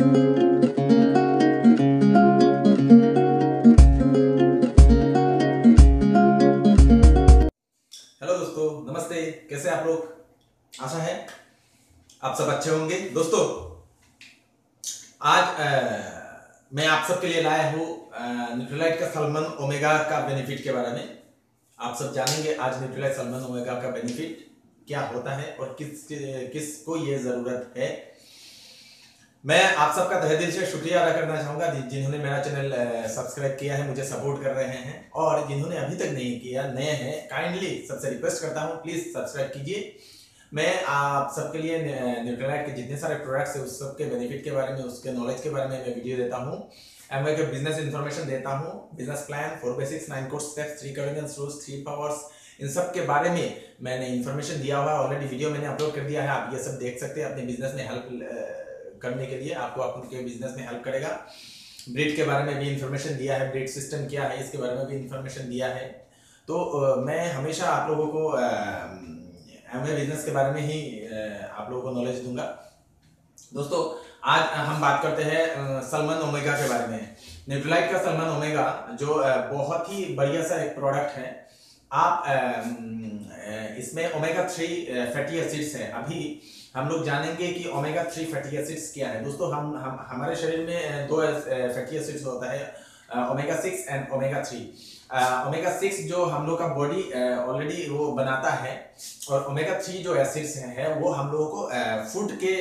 Hello दोस्तों, नमस्ते। कैसे आप लोग? आशा है आप सब अच्छे होंगे। दोस्तों, आज मैं आप सबके लिए लाया हूँ न्यूट्रीलाइट का सल्मन ओमेगा का बेनिफिट के बारे में। आप सब जानेंगे आज न्यूट्रीलाइट सल्मन ओमेगा का बेनिफिट क्या होता है और किसको ये जरूरत है। मैं आप सबका तहे दिल से शुक्रिया अदा करना चाहूंगा जिन्होंने मेरा चैनल सब्सक्राइब किया है, मुझे सपोर्ट कर रहे हैं, और जिन्होंने अभी तक नहीं किया, नए हैं, काइंडली सबसे रिक्वेस्ट करता हूं प्लीज सब्सक्राइब कीजिए। मैं आप सबके लिए न्यूट्रीलाइट के जितने सारे प्रोडक्ट्स है उस सबके बेनिफिट के बारे में, उसके नॉलेज के बारे में मैं वीडियो देता हूँ। मैं बिजनेस इन्फॉर्मेशन देता हूँ, business plan, 4 basics, 9 course steps, 3 cardinals rules, 3 powers, इन सब के बारे में मैंने इन्फॉर्मेशन दिया हुआ है। ऑलरेडी वीडियो मैंने अपलोड कर दिया है, आप ये सब देख सकते हैं। अपने बिजनेस में हेल्प करने के लिए आपको आपके बिजनेस में हेल्प करेगा। ब्रीड के बारे में भी इंफॉर्मेशन दिया है, ब्रीड सिस्टम क्या है इसके बारे में भी इंफॉर्मेशन दिया है। तो मैं हमेशा आप लोगों को एमवे बिजनेस के बारे में ही आप लोगों को नॉलेज दूंगा। दोस्तों, आज हम बात करते हैं सल्मन ओमेगा के बारे में। न्यूट्रीलाइट का सल्मन ओमेगा जो बहुत ही बढ़िया सा एक प्रोडक्ट है। आप इसमें ओमेगा 3 फैटी एसिड्स है। अभी हम लोग जानेंगे कि ओमेगा 3 फैटी एसिड्स क्या है। दोस्तों, हम हमारे शरीर में 2 फैटी एसिड्स होता है, ओमेगा 6 एंड ओमेगा 3। ओमेगा 6 जो हम लोग का बॉडी ऑलरेडी वो बनाता है, और ओमेगा 3 जो एसिड्स है वो हम लोगों को फूड के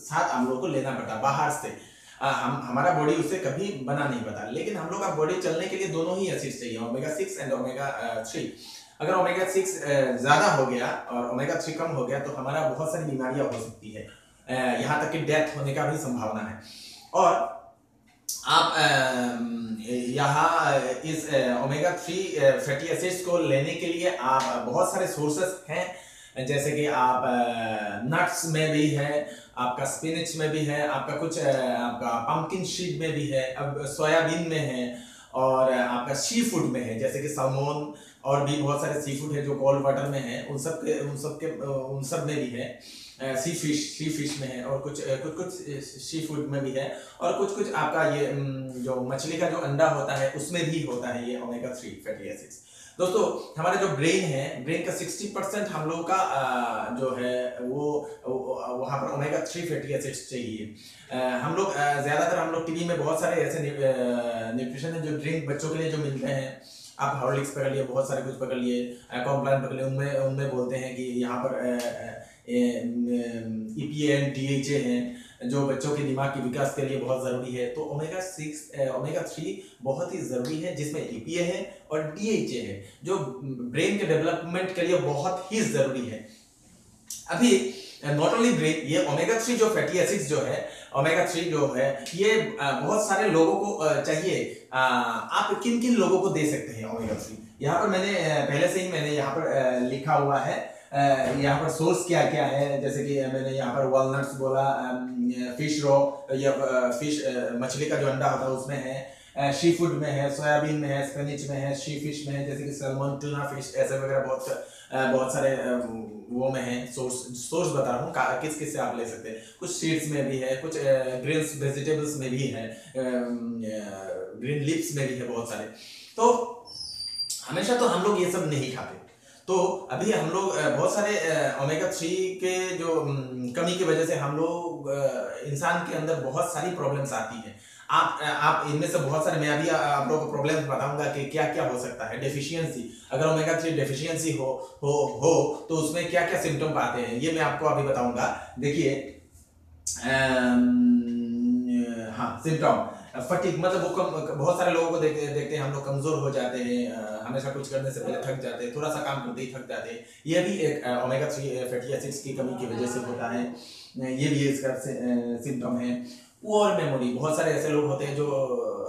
साथ हम लोग को लेना पड़ता है बाहर से। हमारा बॉडी उसे कभी बना नहीं पाता, लेकिन हम लोग का बॉडी चलने के लिए दोनों ही एसिड्स चाहिए, ओमेगा 6 एंड ओमेगा 3। अगर ओमेगा 6 ज्यादा हो गया और ओमेगा 3 कम हो गया तो हमारा बहुत सारी बीमारियां हो सकती है, यहाँ तक कि डेथ होने का भी संभावना है। और आप यहाँ इस ओमेगा 3 फैटी एसिड्स को लेने के लिए आप बहुत सारे सोर्सेस हैं, जैसे कि आप नट्स में भी है, आपका स्पिनच में भी है, आपका कुछ आपका पंपकिन सीड में भी है, अब सोयाबीन में है, और आपका सी फूड में है, जैसे कि साल्मोन, और भी बहुत सारे सी फूड है जो कोल्ड वाटर में है, उन सब में भी है। सी फिश में है, और कुछ सी फूड में भी है, और कुछ आपका ये जो मछली का जो अंडा होता है उसमें भी होता है ये ओमेगा 3 फैटी एसिड्स। दोस्तों, हमारा जो ब्रेन है, ब्रेन का 60% हम लोगों का जो है वो वहाँ पर ओमेगा 3 फैटी एसिड्स चाहिए। हम लोग ज्यादातर हम लोग टीवी में बहुत सारे ऐसे न्यूट्रिशन है जो ड्रिंक बच्चों के लिए जो मिलते हैं। आप हॉर्लिक्स पकड़ लिए, बहुत सारे कुछ पकड़ लिए, कॉम्प्लान पकड़ लिए, उनमें बोलते हैं कि यहाँ पर EPA एंड DHA हैं जो बच्चों के दिमाग के विकास के लिए बहुत जरूरी है। तो ओमेगा 3 बहुत ही जरूरी है, जिसमें EPA है और DHA है जो ब्रेन के डेवलपमेंट के लिए बहुत ही जरूरी है। अभी नॉट ओनली ब्रेन, ये ओमेगा 3 जो फैटी एसिड्स जो है, ओमेगा 3 जो है ये बहुत सारे लोगों को चाहिए। आप किन किन लोगों को दे सकते हैं ओमेगा 3? यहाँ पर मैंने पहले से ही मैंने यहाँ पर लिखा हुआ है, यहाँ पर सोर्स क्या क्या है, जैसे कि मैंने यहाँ पर वॉलनट्स बोला, फिश रॉ या फिश मछली का जो अंडा होता है उसमें है, सी फूड में है, सोयाबीन में है, स्पिनच में है, सी फिश में है, जैसे कि सैल्मन, टूना फिश, ऐसे वगैरह बहुत सारे वो में है। सोर्स बता रहा हूँ किस किस से आप ले सकते हैं। कुछ सीड्स में भी है, कुछ ग्रीन्स वेजिटेबल्स में भी है, ग्रीन लीव्स में भी है बहुत सारे। तो हमेशा तो हम लोग ये सब नहीं खाते, तो अभी हम लोग बहुत सारे ओमेगा 3 के जो कमी की वजह से हम लोग इंसान के अंदर बहुत सारी प्रॉब्लम्स आती है। आप इनमें से बहुत सारे, मैं अभी आप लोगों को प्रॉब्लम्स बताऊंगा कि क्या क्या हो सकता है। डेफिशिएंसी, अगर ओमेगा 3 डेफिशिएंसी हो तो उसमें क्या क्या सिम्टम आते हैं, ये मैं आपको अभी बताऊंगा। देखिए, हाँ, सिम्टम फटीग, मतलब वो बहुत सारे लोगों को देखते हैं हम लोग कमजोर हो जाते हैं, हमेशा कुछ करने से पहले थक जाते हैं, थोड़ा सा काम करते ही थक जाते हैं। ये भी एक ओमेगा 3 फैटी एसिड्स की कमी की वजह से होता है, ये भी इसका सिम्टम है। पुअर मेमोरी, बहुत सारे ऐसे लोग होते हैं जो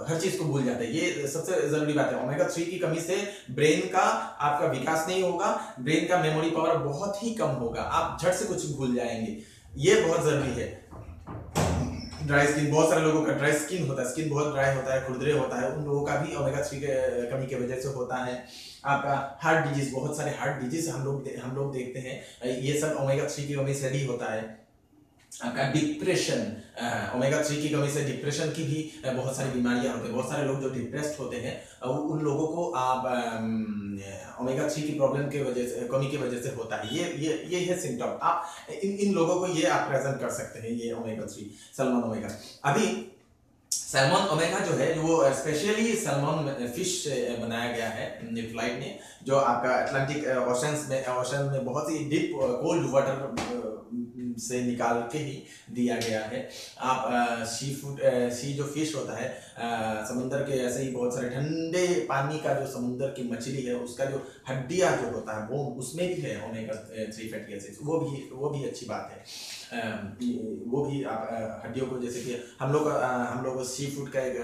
हर चीज को भूल जाते हैं, ये सबसे जरूरी बात है। ओमेगा 3 की कमी से ब्रेन का आपका विकास नहीं होगा, ब्रेन का मेमोरी पावर बहुत ही कम होगा, आप झट से कुछ भूल जाएंगे, ये बहुत जरूरी है। ड्राई स्किन, बहुत सारे लोगों का ड्राई स्किन होता है, स्किन बहुत ड्राई होता है, खुरदरे होता है, उन लोगों का भी ओमेगा 3 के कमी की वजह से होता है। आपका हार्ट डिजीज, बहुत सारे हार्ट डिजीज हम लोग देखते हैं, ये सब ओमेगा 3 की कमी से भी होता है। आपका डिप्रेशन, ओमेगा 3 की कमी से डिप्रेशन की भी बहुत सारी बीमारियां होती हैं। बहुत सारे लोग जो डिप्रेस्ड होते हैं उन लोगों को आप ओमेगा 3 की प्रॉब्लम के वजह से, कमी की वजह से होता है। ये है सिम्टम। आप इन लोगों को ये आप प्रेजेंट कर सकते हैं, ये ओमेगा 3 सैल्मन ओमेगा। अभी सैल्मन ओमेगा जो है वो स्पेशली सैल्मन फिश से बनाया गया है न्यूट्रीलाइट ने, जो आपका अटलांटिक ओशन में बहुत ही डीप कोल्ड वाटर से निकाल के ही दिया गया है। आप सी जो फिश होता है समुंदर के, ऐसे ही बहुत सारे ठंडे पानी का जो समुंदर की मछली है उसका जो हड्डियां जो होता है वो उसमें भी है ओमेगा 3 फैटी एसिड्स। वो भी अच्छी बात है। वो भी आप हड्डियों को, जैसे कि हम लोग सी फूड का एक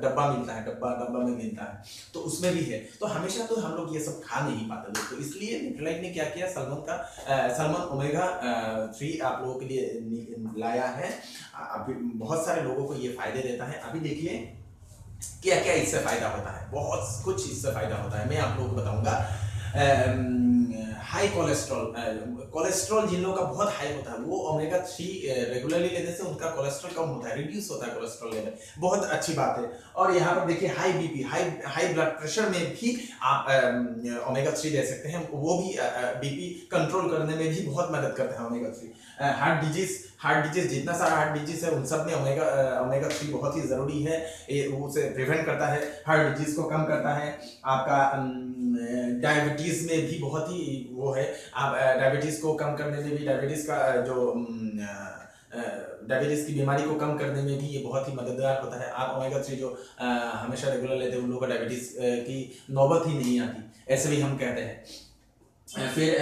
डब्बा मिलता है, डब्बा में मिलता है, तो उसमें भी है। तो हमेशा तो हम लोग ये सब खा नहीं पाते दोस्तों, इसलिए न्यूट्रीलाइट ने क्या किया, सैल्मन ओमेगा 3 आप लोगों के लिए लाया है। अभी बहुत सारे लोगों को ये फायदे देता है। अभी देखिए क्या क्या इससे फायदा होता है, बहुत कुछ इससे फायदा होता है, मैं आप लोगों को बताऊंगा। हाई कोलेस्ट्रॉल जिन लोगों का बहुत हाई होता है वो ओमेगा 3 रेगुलरली लेने से उनका कोलेस्ट्रॉल कम होता है, रिड्यूस होता है कोलेस्ट्रॉल लेवल, बहुत अच्छी बात है। और यहाँ पर देखिए high BP, high blood pressure में भी आप ओमेगा 3 ले सकते हैं, वो भी बीपी कंट्रोल करने में भी बहुत मदद करता है ओमेगा 3। हार्ट डिजीज जितना सारा हार्ट डिजीज है उन सब में ओमेगा 3 बहुत ही जरूरी है। ये उसे प्रिवेंट करता है, हार्ट डिजीज को कम करता है। आपका डायबिटीज में भी बहुत ही वो है, आप डायबिटीज को कम करने में भी, डायबिटीज की बीमारी को कम करने में भी ये बहुत ही मददगार होता है। आप ओमेगा 3 जो हमेशा रेगुलर लेते हैं उन लोगों को डायबिटीज की नौबत ही नहीं आती, ऐसे भी हम कहते हैं। फिर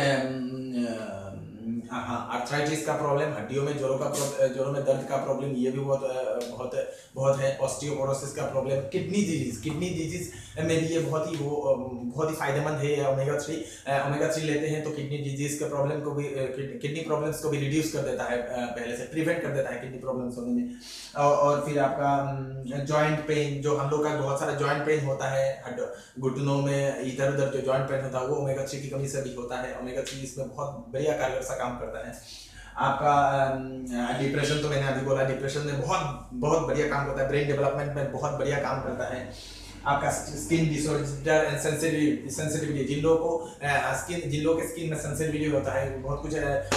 हाँ, आर्थराइटिस का प्रॉब्लम, हड्डियों में जोड़ों में दर्द का प्रॉब्लम, ये भी बहुत है। ऑस्टियोपोरोसिस का प्रॉब्लम, किडनी डिजीज में भी ये बहुत ही फायदेमंद है ओमेगा 3 लेते हैं तो किडनी डिजीज के प्रॉब्लम को भी, किडनी प्रॉब्लम्स को भी रिड्यूस कर देता है, पहले से प्रिवेंट कर देता है किडनी प्रॉब्लम्स होने में। और फिर आपका जॉइंट पेन, जो हम लोग का बहुत सारा जॉइंट पेन होता है घुटनों में, इधर उधर जो जॉइंट पेन होता है वो ओमेगा 3 की कमी से भी होता है। ओमेगा 3 इसमें बहुत बढ़िया कारगर सा काम करता है। आपका डिप्रेशन तो मैंने अभी बोला, डिप्रेशन में बहुत बढ़िया काम करता है। ब्रेन डेवलपमेंट में बहुत बढ़िया काम करता है। आपका स्किन डिसऑर्डर एंड सेंसिटिविटी, जिन लोगों के स्किन में सेंसिटिविटी होता है, बहुत कुछ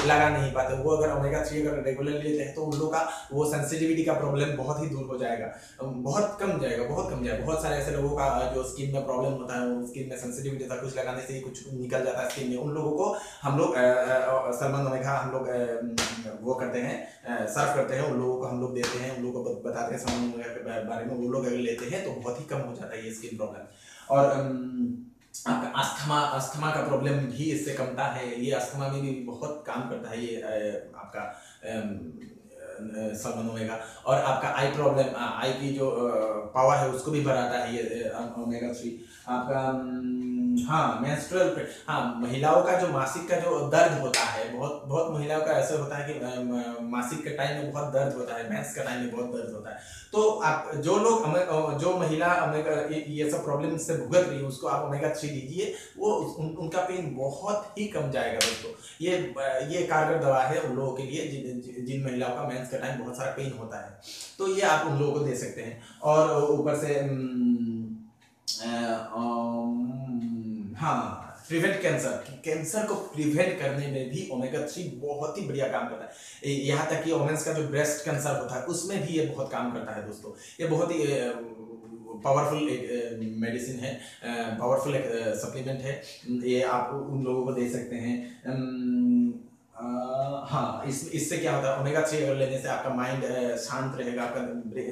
लगा नहीं पाते, वो अगर ओमेगा 3 अगर रेगुलरली लेते हैं तो उन लोगों का वो सेंसिटिविटी का प्रॉब्लम बहुत ही दूर हो जाएगा, बहुत कम जाएगा। बहुत सारे ऐसे लोगों का जो स्किन में प्रॉब्लम होता है, स्किन में सेंसिटिविटी था, कुछ लगाने से ही कुछ निकल जाता है स्किन में, उन लोगों को हम लोग सैल्मन ओमेगा हम लोग वो करते हैं, सर्व करते हैं, उन लोगों को हम लोग देते हैं, उन लोगों को बताते हैं सैल्मन ओमेगा के बारे में। वो लोग अगर लेते हैं तो बहुत ही कम हो जाता है ये स्किन प्रॉब्लम। और आपका अस्थमा का प्रॉब्लम भी इससे कमता है, ये अस्थमा में भी बहुत काम करता है ये आपका सैल्मन ओमेगा। और आपका आई प्रॉब्लम, आई की जो पावर है उसको भी बढ़ाता है ये ओमेगा 3। आपका महिलाओं का जो मासिक का जो दर्द होता है, बहुत महिलाओं का ऐसा होता है कि मासिक के टाइम में बहुत दर्द होता है, मेंस के टाइम में बहुत दर्द होता है। तो आप जो महिला ये सब प्रॉब्लम से भुगत रही है उसको आप ओमेगा 3 दीजिए, वो उनका पेन बहुत ही कम जाएगा दोस्तों। ये कारगर दवा है उन लोगों के लिए जिन महिलाओं का मेंस का टाइम बहुत सारा पेन होता है, तो ये आप उन लोगों को दे सकते हैं। और ऊपर से प्रिवेंट कैंसर को प्रिवेंट करने में भी ओमेगा 3 बहुत ही बढ़िया काम करता है। यहाँ तक कि वोमेन्स का जो ब्रेस्ट कैंसर होता है उसमें भी ये बहुत काम करता है दोस्तों। ये बहुत ही पावरफुल एक मेडिसिन है, पावरफुल एक सप्लीमेंट है, ये आप उन लोगों को दे सकते हैं। इससे क्या होता है, ओमेगा 3 अगर लेने से आपका माइंड शांत रहेगा, आपका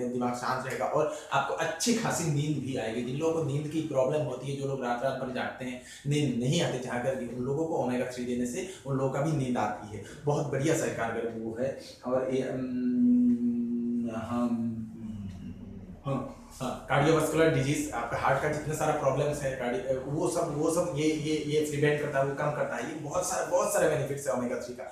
दिमाग शांत रहेगा और आपको अच्छी खासी नींद भी आएगी। जिन लोगों को नींद की प्रॉब्लम होती है, जो लोग रात भर जागते हैं, नींद नहीं आती जहाँ कर, उन लोगों को ओमेगा 3 देने से उन लोगों का भी नींद आती है। बहुत बढ़िया सा कारगर वो है। और कार्डियोवास्कुलर डिजीज, आपका हार्ट का जितने सारा प्रॉब्लम्स है वो सब ये प्रिवेंट करता है, वो कम करता है। ये बहुत सारे बेनिफिट्स है ओमेगा 3 का।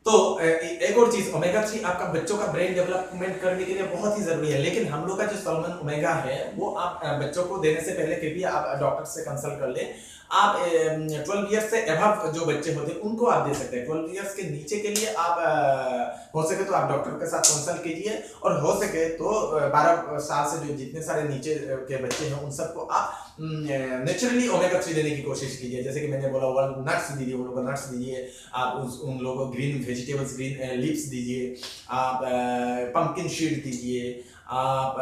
तो एक और चीज, ओमेगा 3 आपका बच्चों का ब्रेन डेवलपमेंट करने के लिए बहुत ही जरूरी है। लेकिन हम लोग का जो सैल्मन ओमेगा है वो आप बच्चों को देने से पहले कृपया आप डॉक्टर से कंसल्ट कर ले। आप 12 ईयर्स से अबव जो बच्चे होते हैं उनको आप दे सकते हैं। 12 ईयर्स के नीचे के लिए आप हो सके तो आप डॉक्टर के साथ कंसल्ट कीजिए, और हो सके तो 12 साल से जो जितने सारे नीचे के बच्चे हैं उन सबको आप नेचुरली ओमेगा 3 देने की कोशिश कीजिए। जैसे कि मैंने बोला, वो नट्स दीजिए, उन लोगों को नट्स दीजिए, आप उन लोगों को ग्रीन वेजिटेबल्स, ग्रीन लीव्स दीजिए, आप पंपकिन सीड दीजिए, आप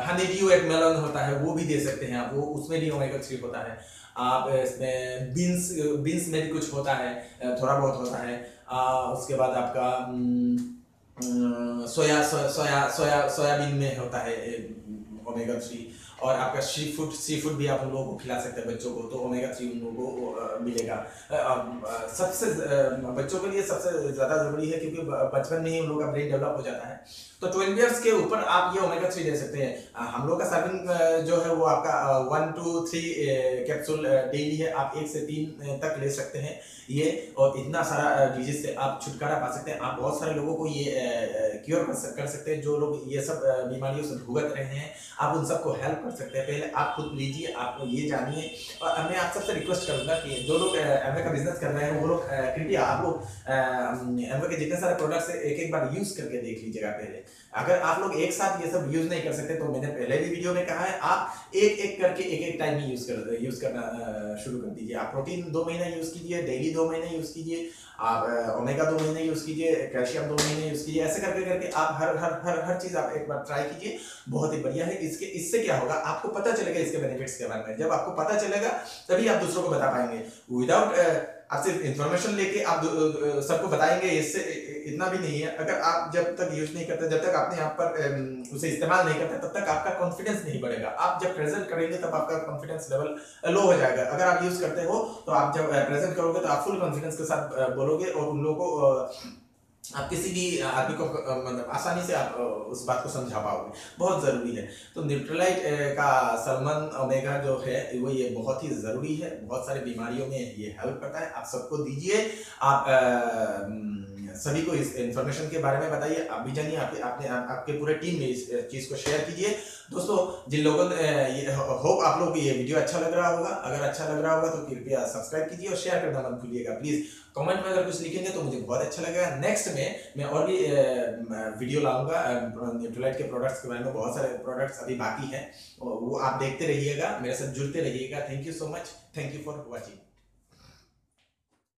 हनी ड्यू एक मेलन होता है वो भी दे सकते हैं आप, वो उसमें भी ओमेगा 3 होता है। आप इसमें बीन्स में भी कुछ होता है, थोड़ा बहुत होता है। उसके बाद आपका सोयाबीन में होता है ओमेगा 3, और आपका सी फूड भी आप उन लोगों को खिला सकते हैं बच्चों को, तो ओमेगा 3 उन लोगों को मिलेगा। सबसे बच्चों के लिए सबसे ज़्यादा ज़रूरी है, क्योंकि बचपन में ही उन लोगों का ब्रेन डेवलप हो जाता है। तो 12 ईयर्स के ऊपर आप ये ओमेगा 3 दे सकते हैं। हम लोग का सर्विंग जो है वो आपका 1 to 3 कैप्सूल डेली है, आप 1 से 3 तक ले सकते हैं ये, और इतना सारा डिजीज से आप छुटकारा पा सकते हैं। आप बहुत सारे लोगों को ये क्योर कर सकते हैं, जो लोग ये सब बीमारियों से भुगत रहे हैं, आप उन सबको हेल्प कर सकते हैं। पहले आप खुद लीजिए, आप ये जानिए, और मैं आप सबसे रिक्वेस्ट करूंगा कि जो लोग एमवे का बिजनेस कर रहे हैं वो लोग कृपया आप लोग एमवे के जितने सारे प्रोडक्ट्स एक बार यूज करके देख लीजिएगा पहले। अगर आप लोग एक साथ ये सब यूज नहीं कर सकते, तो मैंने पहले भी वीडियो में कहा है, आप एक करके एक टाइम ही यूज करना शुरू कर दीजिए। आप प्रोटीन 2 महीना यूज कीजिए, डेली 2 महीने यूज कीजिए, आप ओमेगा 2 महीने यूज कीजिए, कैल्शियम 2 महीने यूज कीजिए। ऐसे करके करके आप हर चीज आप एक बार ट्राई कीजिए, बहुत ही बढ़िया है। इससे क्या होगा, आपको पता चलेगा इसके बेनिफिट्स के बारे में। जब आपको पता चलेगा तभी आप दूसरों को बता पाएंगे। विदाउट आप सिर्फ इंफॉर्मेशन लेके आप सबको बताएंगे, इससे इतना भी नहीं है। अगर आप जब तक यूज नहीं करते, जब तक अपने आप पर उसे इस्तेमाल नहीं करते, तब तक आपका कॉन्फिडेंस नहीं बढ़ेगा। आप जब प्रेजेंट करेंगे तब आपका कॉन्फिडेंस लेवल लो हो जाएगा। अगर आप यूज करते हो तो आप जब प्रेजेंट करोगे तो आप फुल कॉन्फिडेंस के साथ बोलोगे, और उन लोगों को आप किसी भी आदमी को मतलब आसानी से आप उस बात को समझा पाओगे। बहुत ज़रूरी है। तो न्यूट्रीलाइट का सल्मन ओमेगा जो है वो ये बहुत ही ज़रूरी है, बहुत सारी बीमारियों में ये हेल्प करता है। आप सबको दीजिए, आप सभी को इस इंफॉर्मेशन के बारे में बताइए, आप भी जानिए, आपके पूरे टीम में इस चीज़ को शेयर कीजिए। दोस्तों, जिन लोगों ने होप आप लोगों को ये वीडियो अच्छा लग रहा होगा, अगर अच्छा लग रहा होगा तो कृपया सब्सक्राइब कीजिए और शेयर करना मत भूलिएगा प्लीज़। कमेंट में अगर कुछ लिखेंगे तो मुझे बहुत अच्छा लगेगा। नेक्स्ट में मैं और भी वीडियो लाऊंगा न्यूट्रीलाइट के प्रोडक्ट्स के बारे में। बहुत सारे प्रोडक्ट्स अभी बाकी हैं, वो आप देखते रहिएगा, मेरे साथ जुड़ते रहिएगा। Thank you so much, thank you for watching.